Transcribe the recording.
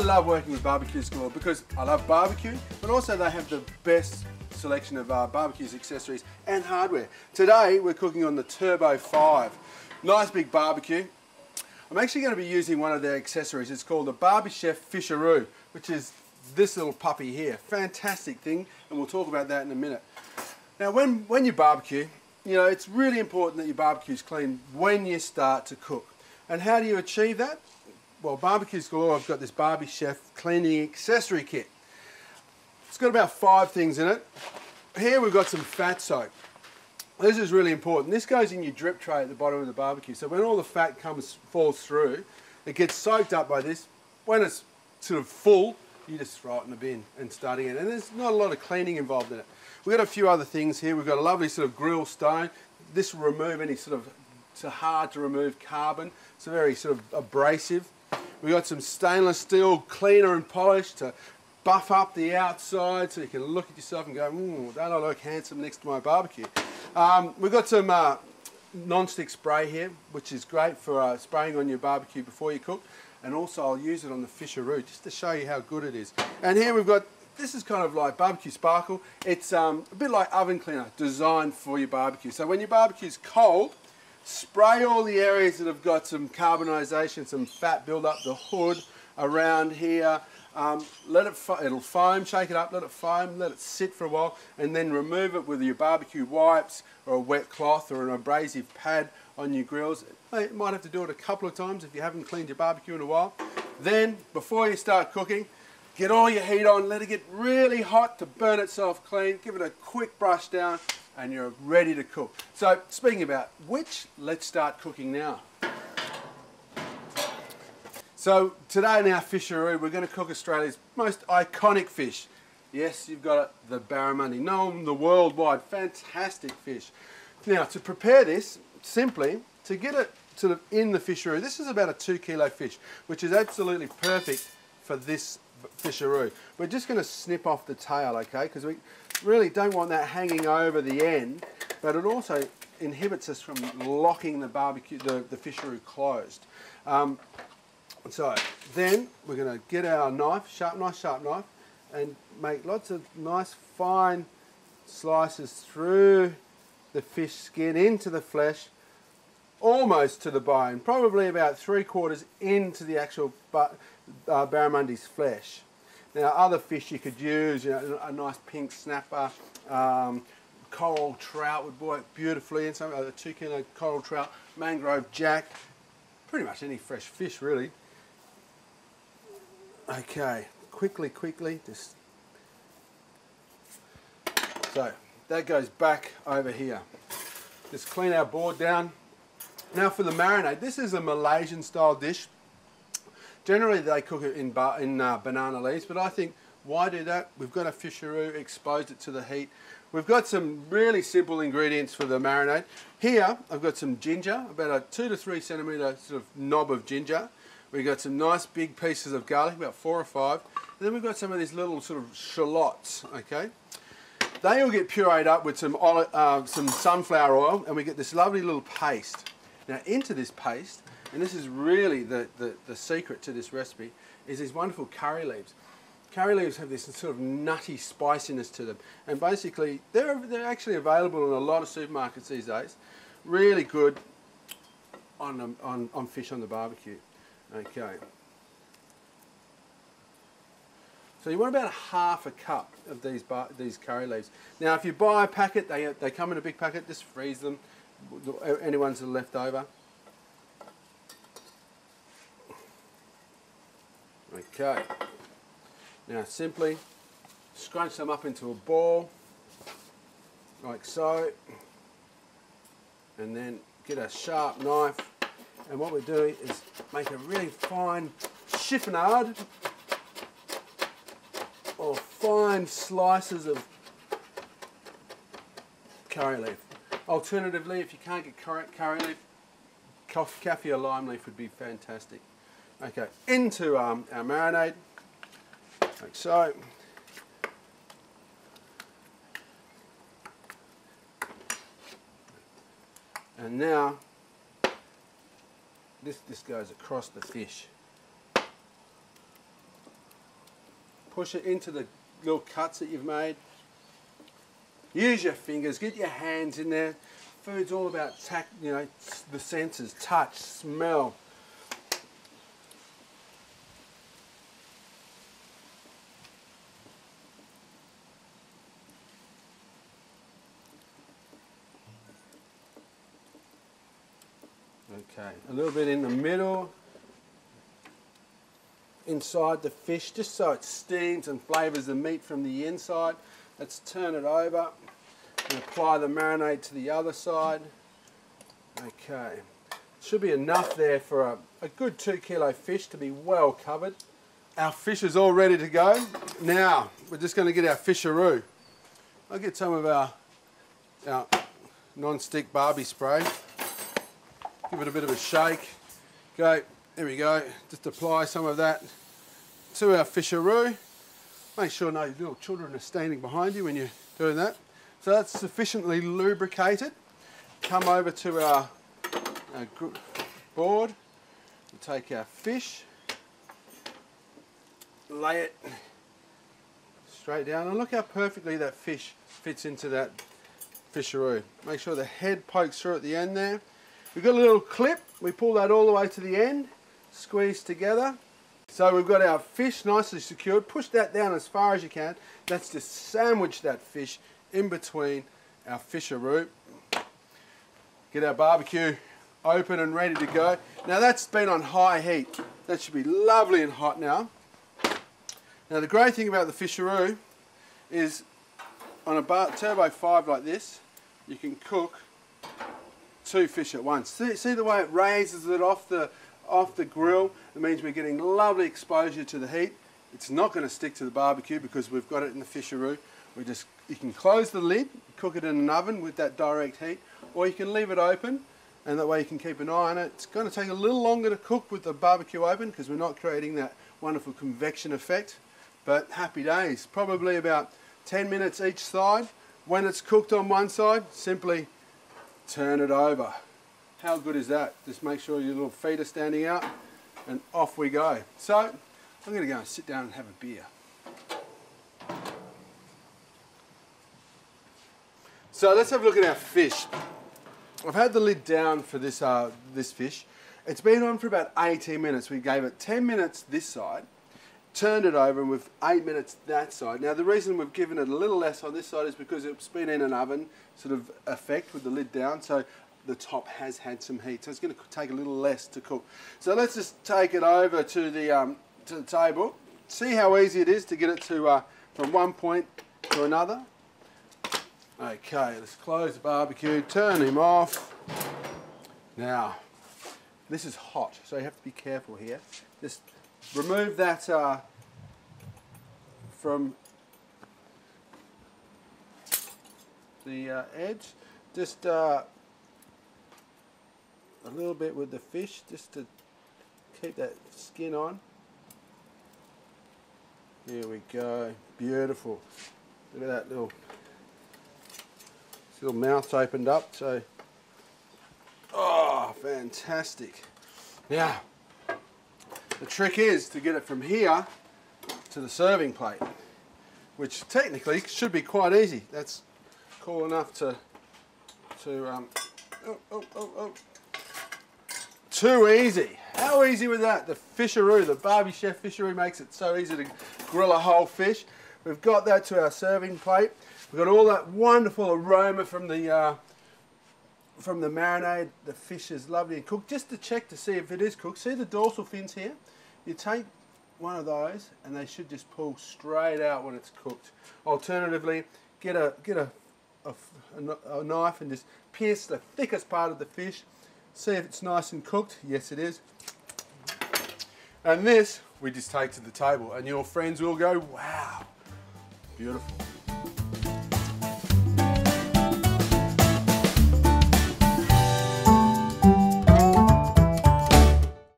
love working with BBQ School because I love barbecue, but also they have the best selection of barbecues, accessories and hardware. Today we're cooking on the Turbo 5. Nice big barbecue. I'm actually going to be using one of their accessories. It's called the Bar-B-Chef Fisharoo, which is this little puppy here. Fantastic thing, and we'll talk about that in a minute. Now when you barbecue, you know, it's really important that your barbecue's clean when you start to cook. And how do you achieve that? Well, Barbecue School, I've got this Bar-B-Chef cleaning accessory kit. It's got about 5 things in it. Here we've got some fat soak. This is really important. This goes in your drip tray at the bottom of the barbecue. So when all the fat falls through, it gets soaked up by this. When it's sort of full, you just throw it in the bin and start again. And there's not a lot of cleaning involved in it. We've got a few other things here. We've got a lovely sort of grill stone. This will remove any sort of, it's hard to remove carbon. It's a very sort of abrasive. We've got some stainless steel cleaner and polish to buff up the outside so you can look at yourself and go, don't I look handsome next to my barbecue? We've got some non-stick spray here, which is great for spraying on your barbecue before you cook. And also I'll use it on the Fisharoo just to show you how good it is. And here we've got, this is kind of like barbecue sparkle. It's a bit like oven cleaner designed for your barbecue. So when your barbecue's cold, spray all the areas that have got some carbonisation, some fat build up, the hood around here. It'll foam, shake it up, let it foam, let it sit for a while, and then remove it with your barbecue wipes or a wet cloth or an abrasive pad on your grills. You might have to do it a couple of times if you haven't cleaned your barbecue in a while. Then, before you start cooking, get all your heat on, let it get really hot to burn itself clean, give it a quick brush down, and you're ready to cook. So, speaking about which, let's start cooking now. So today in our Fisharoo, we're going to cook Australia's most iconic fish. Yes, you've got it, the barramundi, known the worldwide, fantastic fish. Now to prepare this, simply, to get it sort of in the Fisharoo, this is about a 2 kilo fish, which is absolutely perfect for this Fisharoo. We're just going to snip off the tail, okay, because we really don't want that hanging over the end, but it also inhibits us from locking the Fisharoo closed. So then we're going to get our knife, nice sharp knife, and make lots of nice fine slices through the fish skin into the flesh, almost to the bone, probably about 3/4 into the actual barramundi's flesh. Now other fish you could use, you know, a nice pink snapper, coral trout would work beautifully, and some a 2 kilo coral trout, mangrove jack, pretty much any fresh fish really. Okay, quickly, just... So, that goes back over here. Just clean our board down. Now for the marinade, this is a Malaysian style dish. Generally they cook it in banana leaves, but I think, why do that? We've got a Fisharoo, exposed it to the heat. We've got some really simple ingredients for the marinade. Here, I've got some ginger, about a 2 to 3 centimetre sort of knob of ginger. We've got some nice big pieces of garlic, about 4 or 5. And then we've got some of these little sort of shallots, okay? They all get pureed up with some sunflower oil, and we get this lovely little paste. Now into this paste, and this is really the secret to this recipe, is these wonderful curry leaves. Curry leaves have this sort of nutty spiciness to them, and basically they're actually available in a lot of supermarkets these days. Really good on fish on the barbecue. Okay. So you want about ½ a cup of these curry leaves. Now if you buy a packet, they come in a big packet, just freeze them, any ones that are left over. Okay. Now simply scrunch them up into a ball, like so, and then get a sharp knife, and what we're doing is make a really fine chiffonade, or fine slices of curry leaf. Alternatively, if you can't get curry leaf, kaffir lime leaf would be fantastic. Okay, into our marinade, like so. And now, this goes across the fish. push it into the little cuts that you've made. Use your fingers, get your hands in there. Food's all about tact, you know, the senses, touch, smell. Okay, a little bit in the middle, inside the fish, just so it steams and flavours the meat from the inside. Let's turn it over and apply the marinade to the other side. Okay, should be enough there for a good 2 kilo fish to be well covered. Our fish is all ready to go. Now, we're just going to get our fisharoo. I'll get some of our non-stick Bar-B spray. Give it a bit of a shake. Go, there we go. Just apply some of that to our fisharoo. Make sure no little children are standing behind you when you're doing that. So that's sufficiently lubricated. Come over to our board. We'll take our fish, lay it straight down, and look how perfectly that fish fits into that fisharoo. Make sure the head pokes through at the end there. We've got a little clip, we pull that all the way to the end, squeeze together. So we've got our fish nicely secured. Push that down as far as you can. That's just sandwich that fish in between our fisharoo. Get our barbecue open and ready to go. Now that's been on high heat. That should be lovely and hot now. Now the great thing about the fisharoo is on a Turbo 5 like this, you can cook 2 fish at once. See the way it raises it off the grill? It means we're getting lovely exposure to the heat. It's not going to stick to the barbecue because we've got it in the fisharoo. You can close the lid, cook it in an oven with that direct heat, or you can leave it open, and that way you can keep an eye on it. It's going to take a little longer to cook with the barbecue open because we're not creating that wonderful convection effect, but happy days. Probably about 10 minutes each side. When it's cooked on one side, simply turn it over. How good is that? Just make sure your little feet are standing out and off we go. So I'm going to go and sit down and have a beer. So let's have a look at our fish. I've had the lid down for this fish. It's been on for about 18 minutes. We gave it 10 minutes this side, turned it over, and with 8 minutes that side. Now the reason we've given it a little less on this side is because it's been in an oven sort of effect with the lid down, so the top has had some heat, so it's going to take a little less to cook. So let's just take it over to the table. See how easy it is to get it to from one point to another. Okay, let's close the barbecue, turn him off. Now, this is hot, so you have to be careful here. Just remove that from the edge. Just a little bit with the fish, just to keep that skin on. Here we go, beautiful. Look at that little mouth opened up. So, oh, fantastic. Now, the trick is to get it from here to the serving plate, which technically should be quite easy. That's cool enough to too easy. How easy was that? The fisharoo, the Bar-B-Chef Fisharoo makes it so easy to grill a whole fish. We've got that to our serving plate. We've got all that wonderful aroma from the marinade. The fish is lovely and cooked. Just to check to see if it is cooked, see the dorsal fins here? You take one of those and they should just pull straight out when it's cooked. Alternatively, get a knife and just pierce the thickest part of the fish. See if it's nice and cooked. Yes, it is. And this we just take to the table and your friends will go, wow, beautiful.